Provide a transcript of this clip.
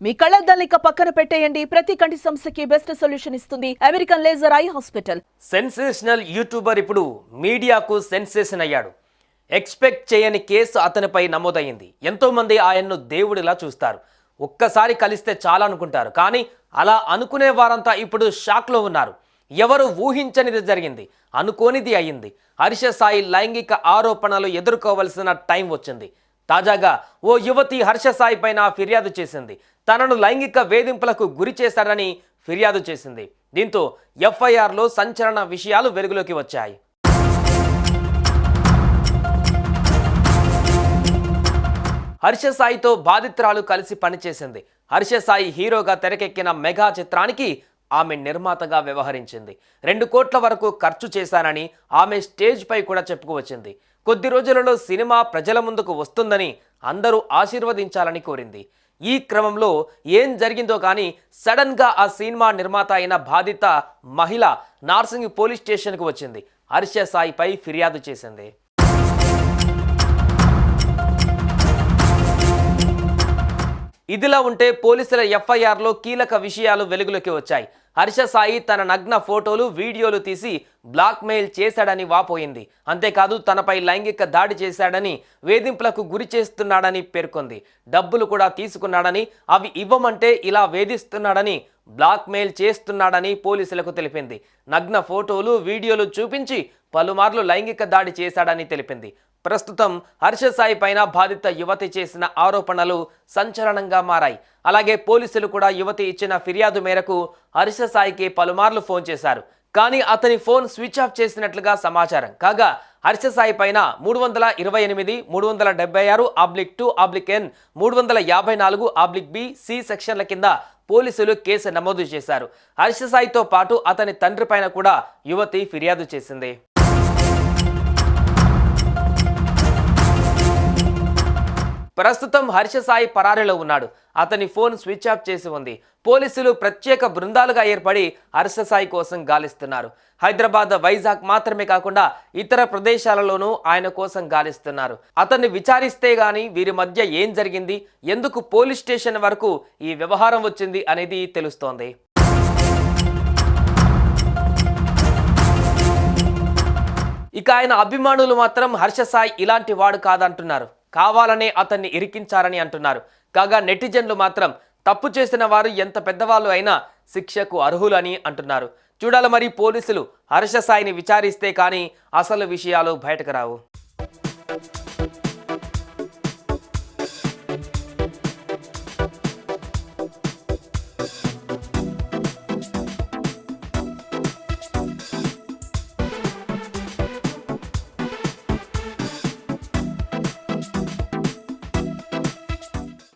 మీ కళ్ళద్దాలిక పక్కన పెట్టేయండి. ప్రతి కంటి సమస్యకి బెస్ట్ సొల్యూషన్ ఇస్తుంది American laser eye hospital. Sensational YouTuber ఇప్పుడు మీడియాకు సెన్సేషన్ అయ్యాడు. ఎక్స్పెక్ట్ చేయని కేసు అతనిపై నమోదయ్యింది. ఎంతో మంది ఆయన్ను దేవుడిలా చూస్తారు. ఒక్కసారి కలిస్తే చాలా అనుకుంటారు. కానీ అలా అనుకునే వారంతా ఇప్పుడు షాక్లో ఉన్నారు. ఎవరు ఊహించనిది జరిగింది, అనుకోనిది అయ్యింది. హర్ష సాయి లైంగిక ఆరోపణలు ఎదుర్కోవలసిన టైం వచ్చింది. తాజాగా ఓ యువతి హర్ష సాయి పైన ఫిర్యాదు చేసింది. తనను లైంగిక వేధింపులకు గురి చేశాడని ఫిర్యాదు చేసింది. దీంతో ఎఫ్ఐఆర్లో సంచలన విషయాలు వెలుగులోకి వచ్చాయి. హర్ష సాయితో బాధితురాలు కలిసి పనిచేసింది. హర్ష సాయి హీరోగా తెరకెక్కిన మెగా చిత్రానికి ఆమె నిర్మాతగా వ్యవహరించింది. 2 కోట్ల వరకు ఖర్చు చేశానని ఆమె స్టేజ్ పై కూడా చెప్పుకువచ్చింది. కొద్ది రోజులలో సినిమా ప్రజల ముందుకు వస్తుందని అందరూ ఆశీర్వదించాలని కోరింది. ఈ క్రమంలో ఏం జరిగిందో కానీ సడన్ గా ఆ సినిమా నిర్మాత అయిన బాధిత మహిళ నార్సింగ్ పోలీస్ స్టేషన్కు వచ్చింది. హర్ష సాయిపై ఫిర్యాదు చేసింది. ఇదిలా ఉంటే పోలీసుల ఎఫ్ఐఆర్లో కీలక విషయాలు వెలుగులోకి వచ్చాయి. హర్ష సాయి తన నగ్న ఫోటోలు, వీడియోలు తీసి బ్లాక్మెయిల్ చేశాడని వాపోయింది. అంతేకాదు తనపై లైంగిక దాడి చేశాడని, వేధింపులకు గురి చేస్తున్నాడని పేర్కొంది. డబ్బులు కూడా తీసుకున్నాడని, అవి ఇవ్వమంటే ఇలా వేధిస్తున్నాడని, బ్లాక్మెయిల్ చేస్తున్నాడని పోలీసులకు తెలిపింది. నగ్న ఫోటోలు, వీడియోలు చూపించి పలుమార్లు లైంగిక దాడి చేశాడని తెలిపింది. ప్రస్తుతం హర్ష సాయి పైన బాధిత యువతి చేసిన ఆరోపణలు సంచలనంగా మారాయి. అలాగే పోలీసులు కూడా యువతి ఇచ్చిన ఫిర్యాదు మేరకు హర్ష సాయికి పలుమార్లు ఫోన్ చేశారు. కానీ అతని ఫోన్ స్విచ్ ఆఫ్ చేసినట్లుగా సమాచారం. కాగా హర్ష సాయి పైన 328, 376/2/N, 354/B, C సెక్షన్ల కింద పోలీసులు కేసు నమోదు చేశారు. హర్ష సాయితో పాటు అతని తండ్రి పైన కూడా యువతి ఫిర్యాదు చేసింది. ప్రస్తుతం హర్ష సాయి పరారీలో ఉన్నాడు. అతని ఫోన్ స్విచ్ ఆఫ్ చేసి ఉంది. పోలీసులు ప్రత్యేక బృందాలుగా ఏర్పడి హర్ష సాయి కోసం గాలిస్తున్నారు. హైదరాబాద్, వైజాగ్ మాత్రమే కాకుండా ఇతర ప్రదేశాలలోనూ ఆయన కోసం గాలిస్తున్నారు. అతన్ని విచారిస్తే గాని వీరి మధ్య ఏం జరిగింది, ఎందుకు పోలీస్ స్టేషన్ వరకు ఈ వ్యవహారం వచ్చింది అనేది తెలుస్తోంది. ఇక ఆయన అభిమానులు మాత్రం హర్ష సాయి ఇలాంటి వాడు కాదంటున్నారు. కావాలనే అతన్ని ఇరికించారని అంటున్నారు. కాగా నెటిజన్లు మాత్రం తప్పు చేసిన వారు ఎంత పెద్దవాళ్ళు అయినా శిక్షకు అర్హులని అంటున్నారు. చూడాలి మరి పోలీసులు హర్ష సాయిని విచారిస్తే కానీ అసలు విషయాలు బయటకు రావు.